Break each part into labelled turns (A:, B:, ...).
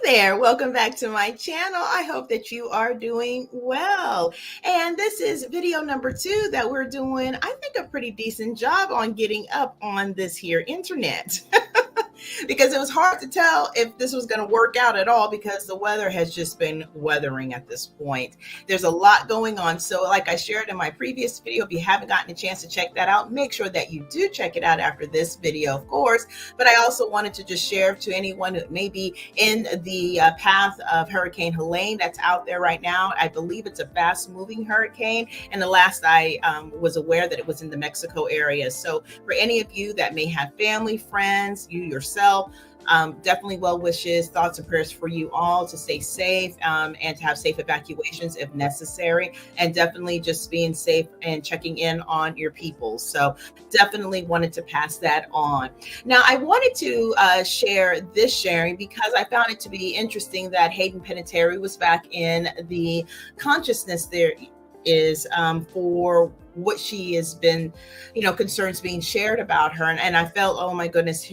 A: there. Welcome back to my channel. I hope that you are doing well. And this is video number 2 that we're doing, I think, a pretty decent job on getting up on this here internet. Because it was hard to tell if this was going to work out at all because the weather has just been weathering at this point. There's a lot going on. So like I shared in my previous video, if you haven't gotten a chance to check that out, make sure that you do check it out after this video, of course. But I also wanted to just share to anyone who may be in the path of Hurricane Helene that's out there right now. I believe it's a fast moving hurricane. And the last I was aware that it was in the Mexico area. So for any of you that may have family, friends, you yourself, definitely well wishes, thoughts and prayers for you all to stay safe and to have safe evacuations if necessary, and definitely just being safe and checking in on your people. So definitely wanted to pass that on. Now I wanted to share this sharing because I found it to be interesting that Hayden Panettiere was back in the consciousness there is for what she has been, concerns being shared about her. And I felt, oh my goodness,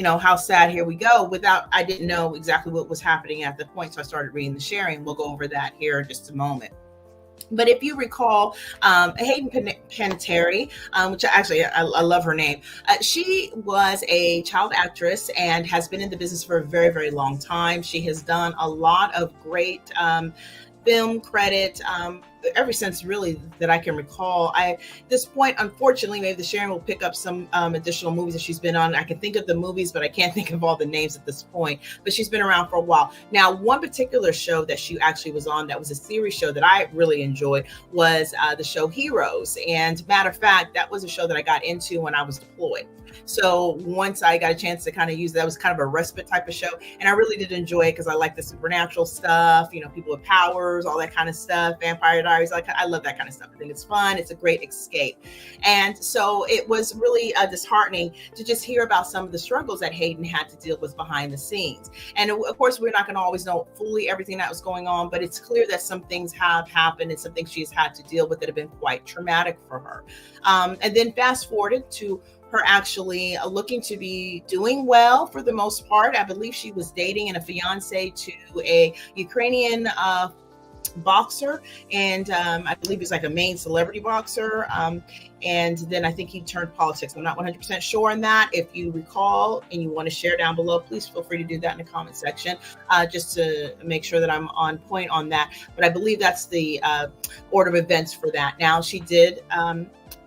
A: how sad, here we go. I didn't know exactly what was happening at the point. So I started reading the sharing. We'll go over that here in just a moment. But if you recall, Hayden Panettiere, which actually I love her name, she was a child actress and has been in the business for a very, very long time. She has done a lot of great film credit ever since really that I can recall. At this point, unfortunately, maybe the sharing will pick up some additional movies that she's been on. I can think of the movies, but I can't think of all the names at this point. But she's been around for a while. Now, one particular show that she actually was on that was a series show that I really enjoyed was the show Heroes. And matter of fact, that was a show that I got into when I was deployed. So once I got a chance to kind of use that, was kind of a respite type of show. And I really did enjoy it because I like the supernatural stuff, people with powers, all that kind of stuff, Vampire Diaries. I love that kind of stuff. I think it's fun. It's a great escape. And so it was really disheartening to just hear about some of the struggles that Hayden had to deal with behind the scenes. And of course, we're not going to always know fully everything that was going on, but it's clear that some things have happened and some things she's had to deal with that have been quite traumatic for her. And then fast forwarded to her actually looking to be doing well for the most part. I believe she was dating and a fiance to a Ukrainian boxer, and I believe he's like a main celebrity boxer. And then I think he turned politics. I'm not 100% sure on that. If you recall and you want to share down below, please feel free to do that in the comment section, just to make sure that I'm on point on that. But I believe that's the order of events for that. Now, she did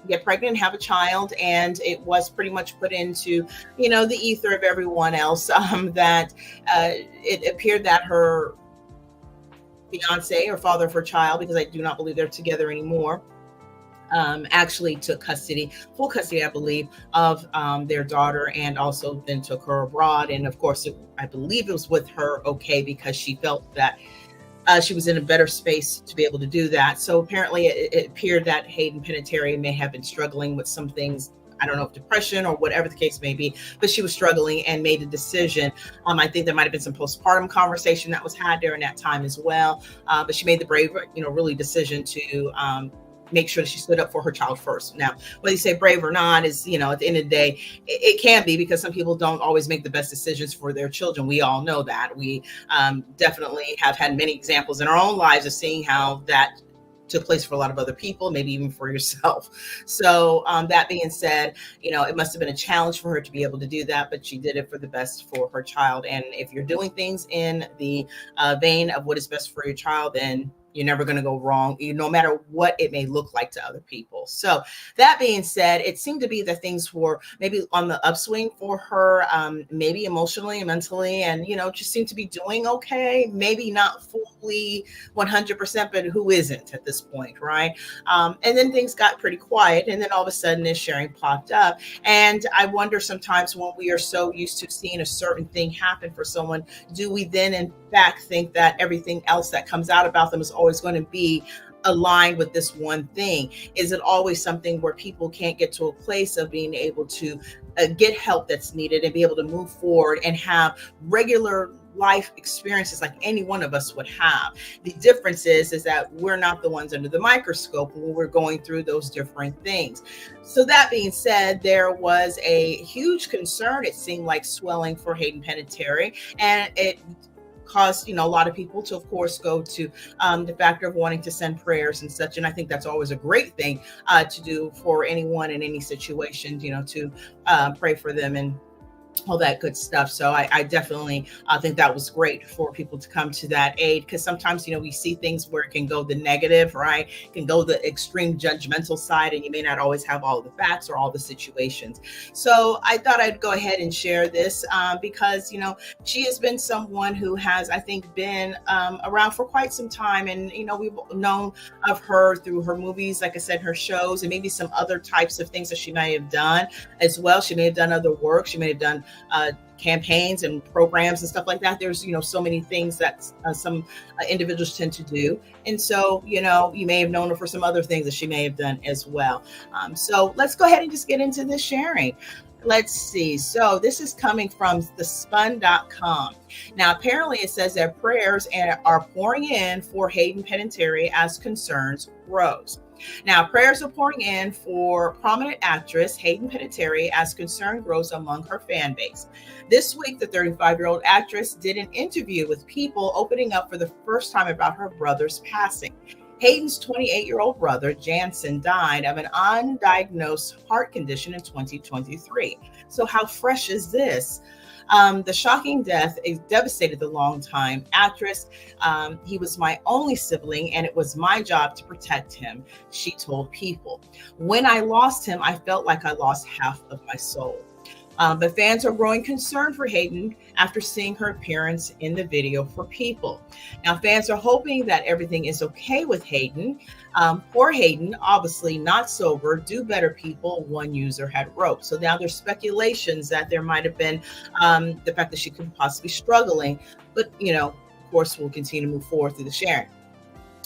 A: get pregnant and have a child, and it was pretty much put into the ether of everyone else that it appeared that her fiance or father of her child, because I do not believe they're together anymore, actually took full custody, I believe, of their daughter, and also then took her abroad. And of course, I believe it was with her okay, because she felt that she was in a better space to be able to do that. So apparently it appeared that Hayden Panettiere may have been struggling with some things. I don't know if depression or whatever the case may be, but she was struggling and made a decision. I think there might have been some postpartum conversation that was had during that time as well. But she made the brave, really decision to make sure that she stood up for her child first. Now, whether you say brave or not is, at the end of the day, it can be, because some people don't always make the best decisions for their children. We all know that. We definitely have had many examples in our own lives of seeing how that took place for a lot of other people, maybe even for yourself. So that being said, it must have been a challenge for her to be able to do that, but she did it for the best for her child. And if you're doing things in the vein of what is best for your child, then you're never going to go wrong, no matter what it may look like to other people. So that being said, it seemed to be that things were maybe on the upswing for her, maybe emotionally and mentally, and, just seemed to be doing okay. Maybe not fully 100%, but who isn't at this point, right? And then things got pretty quiet. And then all of a sudden this sharing popped up. And I wonder sometimes, when we are so used to seeing a certain thing happen for someone, do we then in fact think that everything else that comes out about them is always going to be aligned with this one thing? Is it always something where people can't get to a place of being able to get help that's needed and be able to move forward and have regular life experiences like any one of us would have? The difference is that we're not the ones under the microscope when we're going through those different things. So that being said, there was a huge concern, it seemed like, swelling for Hayden Panettiere, and it caused, a lot of people to, of course, go to the factor of wanting to send prayers and such. And I think that's always a great thing to do for anyone in any situation, to pray for them and all that good stuff. So I definitely think that was great for people to come to that aid, because sometimes, we see things where it can go the negative, right? It can go the extreme judgmental side, and you may not always have all the facts or all the situations. So I thought I'd go ahead and share this because, she has been someone who has, I think, been around for quite some time. And, we've known of her through her movies, like I said, her shows, and maybe some other types of things that she may have done as well. She may have done other work. She may have done campaigns and programs and stuff like that. There's, so many things that some individuals tend to do. And so, you may have known her for some other things that she may have done as well. So let's go ahead and just get into this sharing. Let's see. So this is coming from thespun.com. Now, apparently it says that prayers are pouring in for Hayden Panettiere as concerns grows. Now, prayers are pouring in for prominent actress Hayden Panettiere as concern grows among her fan base. This week, the 35-year-old actress did an interview with People, opening up for the first time about her brother's passing. Hayden's 28-year-old brother, Jansen, died of an undiagnosed heart condition in 2023. So how fresh is this? The shocking death devastated the longtime actress. He was my only sibling, and it was my job to protect him, she told People. When I lost him, I felt like I lost half of my soul. But fans are growing concerned for Hayden after seeing her appearance in the video for People. Now, fans are hoping that everything is okay with Hayden. Poor Hayden, obviously not sober, do better, People, one user had wrote. So now there's speculations that there might have been the fact that she could possibly be struggling. But, of course, we'll continue to move forward through the sharing.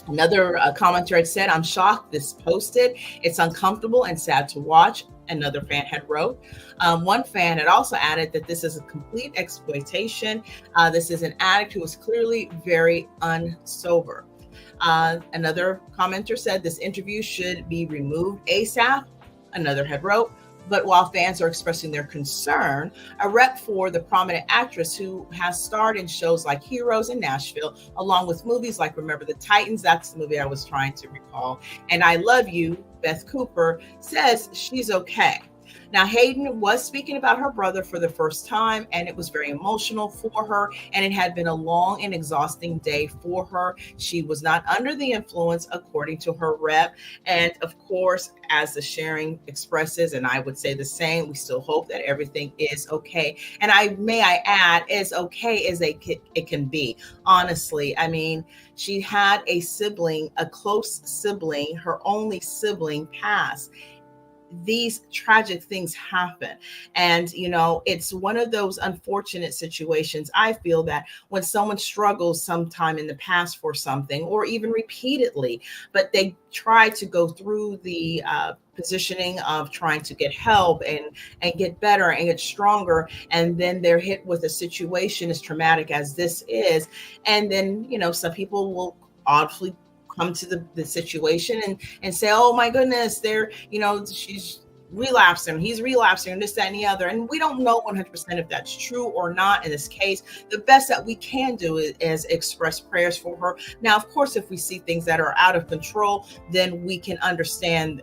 A: Another commenter had said, "I'm shocked this posted. It's uncomfortable and sad to watch," another fan had wrote. One fan had also added that this is a complete exploitation. This is an addict who is clearly very unsober. Another commenter said this interview should be removed ASAP, another had wrote. But while fans are expressing their concern, a rep for the prominent actress who has starred in shows like Heroes in Nashville, along with movies like Remember the Titans, that's the movie I was trying to recall, and I Love You, Beth Cooper, says she's okay. Now, Hayden was speaking about her brother for the first time, and it was very emotional for her, and it had been a long and exhausting day for her. She was not under the influence, according to her rep. And of course, as the sharing expresses, and I would say the same, we still hope that everything is okay. And I add, as okay as it can be. Honestly, I mean, she had a sibling, a close sibling, her only sibling, pass. These tragic things happen. And, it's one of those unfortunate situations. I feel that when someone struggles sometime in the past for something, or even repeatedly, but they try to go through the positioning of trying to get help and get better and get stronger. And then they're hit with a situation as traumatic as this is. And then, some people will obviously come to the situation and say, oh my goodness, she's relapsing, he's relapsing, and this, that, and the other. And we don't know 100% if that's true or not in this case. The best that we can do is express prayers for her. Now, of course, if we see things that are out of control, then we can understand,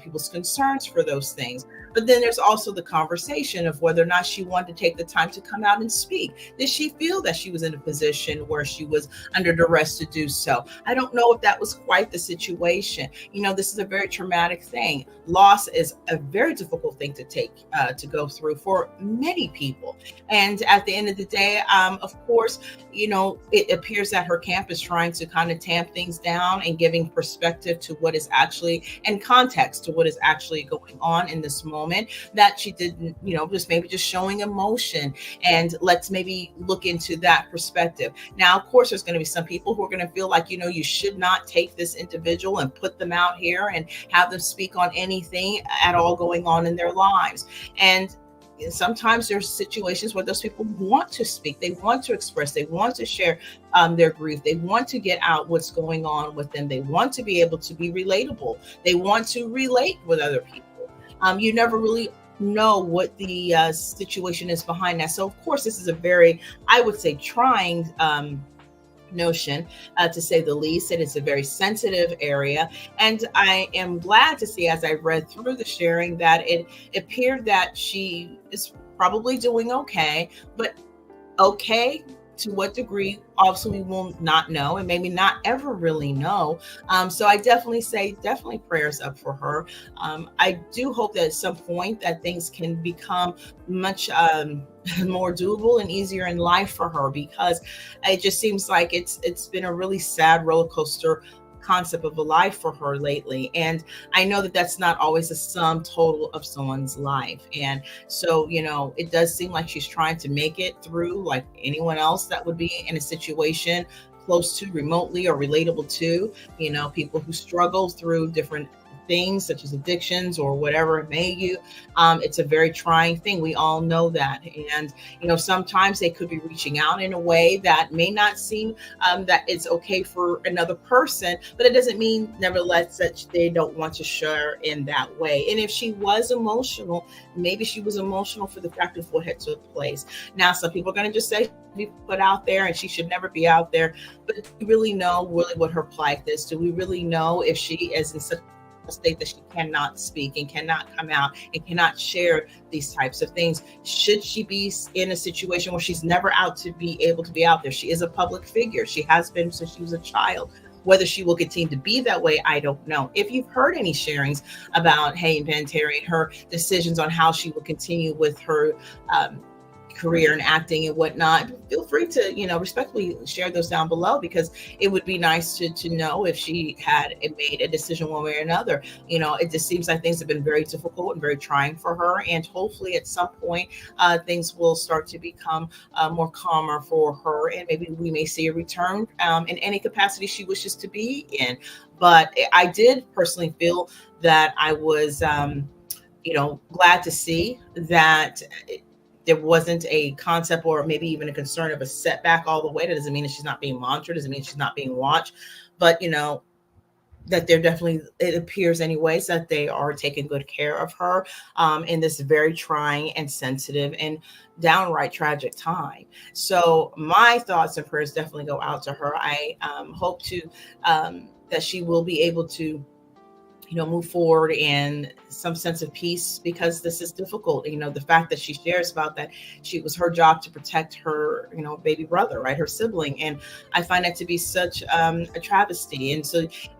A: people's concerns for those things. But then there's also the conversation of whether or not she wanted to take the time to come out and speak. Did she feel that she was in a position where she was under duress to do so? I don't know if that was quite the situation. This is a very traumatic thing. Loss is a very difficult thing to go through for many people. And at the end of the day, of course, it appears that her camp is trying to kind of tamp things down and giving perspective to what is actually, and context to what is actually going on in this moment, that she didn't, just showing emotion. And let's maybe look into that perspective. Now, of course, there's going to be some people who are going to feel like, you should not take this individual and put them out here and have them speak on anything at all going on in their lives. And sometimes there's situations where those people want to speak, they want to express, they want to share their grief, they want to get out what's going on with them, they want to be able to be relatable, they want to relate with other people. You never really know what the situation is behind that. So of course, this is a very, I would say, trying notion, to say the least. It is a very sensitive area. And I am glad to see, as I read through the sharing, that it appeared that she is probably doing okay, but okay to what degree, obviously we will not know, and maybe not ever really know. So I definitely say, definitely prayers up for her. I do hope that at some point that things can become much more doable and easier in life for her, because it just seems like it's been a really sad roller coaster concept of a life for her lately. And I know that that's not always a sum total of someone's life. And so, it does seem like she's trying to make it through like anyone else that would be in a situation close to, remotely, or relatable to, people who struggle through different things such as addictions or whatever it may be. It's a very trying thing. We all know that. And, sometimes they could be reaching out in a way that may not seem that it's okay for another person, but it doesn't mean nevertheless that they don't want to share in that way. And if she was emotional, maybe she was emotional for the fact of what had took place. Now, some people are going to just say, be put out there and she should never be out there. But do we really know really what her plight is? Do we really know if she is in such a state that she cannot speak and cannot come out and cannot share these types of things? Should she be in a situation where she's never out to be able to be out there? She is a public figure. She has been since she was a child. Whether she will continue to be that way, I don't know. If you've heard any sharings about Hayden Panettiere and her decisions on how she will continue with her career and acting and whatnot, feel free to, respectfully share those down below, because it would be nice to know if she had made a decision one way or another. It just seems like things have been very difficult and very trying for her. And hopefully at some point, things will start to become more calmer for her. And maybe we may see a return in any capacity she wishes to be in. But I did personally feel that I was, glad to see that there wasn't a concept or maybe even a concern of a setback all the way. That doesn't mean that she's not being monitored, doesn't mean she's not being watched, but that they're definitely, it appears anyways, that they are taking good care of her in this very trying and sensitive and downright tragic time. So my thoughts and prayers definitely go out to her. I hope to that she will be able to move forward in some sense of peace, because this is difficult. The fact that she shares about that it was her job to protect her, baby brother, right? Her sibling. And I find that to be such a travesty. And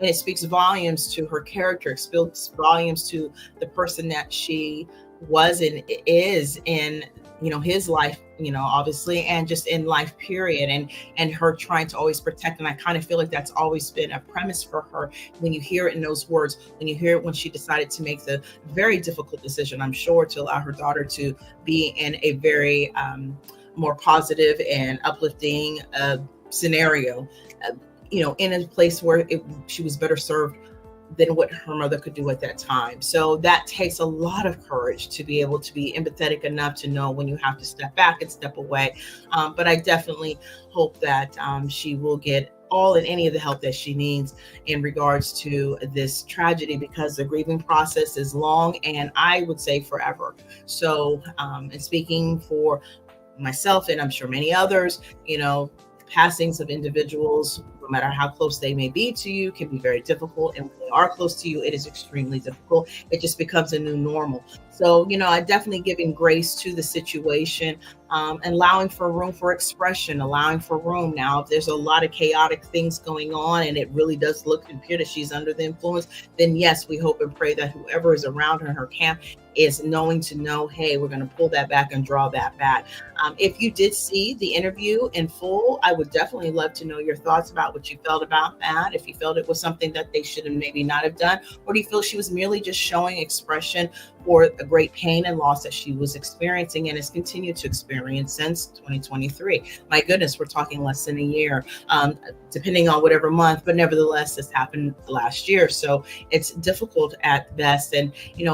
A: it speaks volumes to her character. It speaks volumes to the person that she was and is in, his life, obviously, and just in life period, and her trying to always protect. And I kind of feel like that's always been a premise for her. When you hear it in those words, when you hear it when she decided to make the very difficult decision, I'm sure, to allow her daughter to be in a very more positive and uplifting scenario, in a place where she was better served than what her mother could do at that time. So that takes a lot of courage to be able to be empathetic enough to know when you have to step back and step away. But I definitely hope that she will get all and any of the help that she needs in regards to this tragedy, because the grieving process is long, and I would say forever. So, and speaking for myself, and I'm sure many others, passings of individuals, no matter how close they may be to you, can be very difficult. And when they are close to you, it is extremely difficult. It just becomes a new normal. So, I definitely giving grace to the situation, and allowing for room for expression, allowing for room. Now, if there's a lot of chaotic things going on and it really does look and appear that she's under the influence, then yes, we hope and pray that whoever is around her in her camp is knowing to know, hey, we're going to pull that back and draw that back. If you did see the interview in full, I would definitely love to know your thoughts about what you felt about that. If you felt it was something that they should have maybe not have done, or do you feel she was merely just showing expression for a great pain and loss that she was experiencing and has continued to experience since 2023? My goodness, we're talking less than a year, depending on whatever month, but nevertheless, this happened last year. So it's difficult at best. And,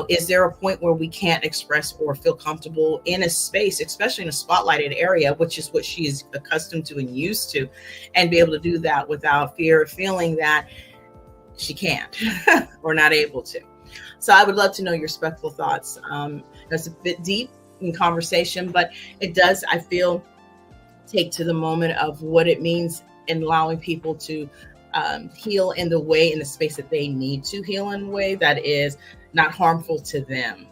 A: is there a point where we can't express or feel comfortable in a space, especially in a spotlighted area, which is what she is accustomed to and used to, and be able to do that without fear of feeling that she can't or not able to? So I would love to know your respectful thoughts. That's a bit deep in conversation, but it does, I feel, take to the moment of what it means and allowing people to heal in the space that they need to heal in a way that is not harmful to them.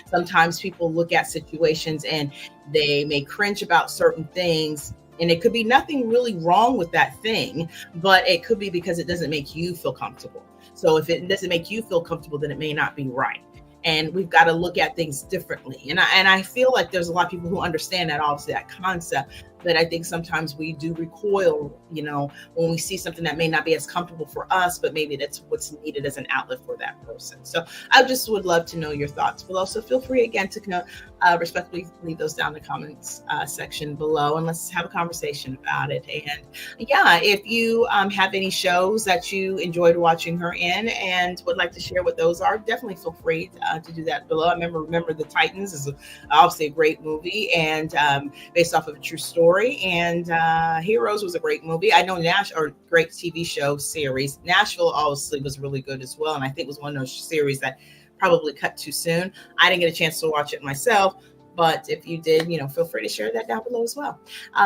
A: Sometimes people look at situations and they may cringe about certain things, and it could be nothing really wrong with that thing, but it could be because it doesn't make you feel comfortable. So if it doesn't make you feel comfortable, then it may not be right. And we've got to look at things differently. And I feel like there's a lot of people who understand that, obviously, that concept. But I think sometimes we do recoil, when we see something that may not be as comfortable for us, but maybe that's what's needed as an outlet for that person. So I just would love to know your thoughts below. So feel free again to respectfully leave those down in the comments section below, and let's have a conversation about it. And yeah, if you have any shows that you enjoyed watching her in and would like to share what those are, definitely feel free to do that below. I remember The Titans is obviously a great movie, and based off of a true story. And Heroes was a great movie. I know great TV show series. Nashville obviously was really good as well, and I think it was one of those series that probably cut too soon. I didn't get a chance to watch it myself, but if you did, feel free to share that down below as well.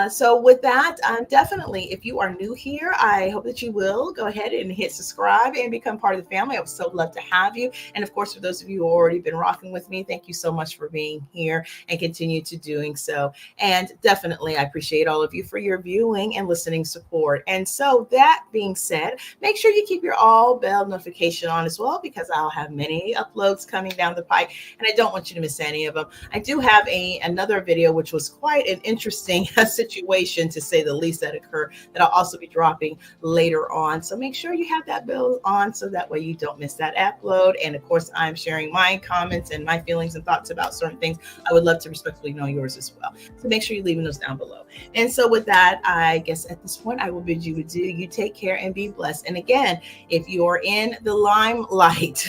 A: So with that, definitely, if you are new here, I hope that you will go ahead and hit subscribe and become part of the family. I would so love to have you. And of course, for those of you who have already been rocking with me, thank you so much for being here and continue to doing so. And definitely, I appreciate all of you for your viewing and listening support. And so that being said, make sure you keep your all bell notification on as well, because I'll have many uploads coming down the pike, and I don't want you to miss any of them. I do have another video, which was quite an interesting situation, to say the least, that occurred, that I'll also be dropping later on. So make sure you have that bell on, so that way you don't miss that upload. And of course, I'm sharing my comments and my feelings and thoughts about certain things. I would love to respectfully know yours as well. So make sure you're leaving those down below. And so with that, I guess at this point, I will bid you adieu. You take care and be blessed. And again, if you're in the limelight,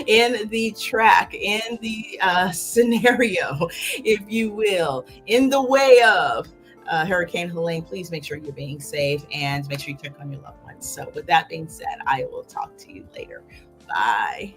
A: in the track, in the scenario, if you will, in the way of Hurricane Helene, please make sure you're being safe and make sure you check on your loved ones. So with that being said, I will talk to you later. Bye.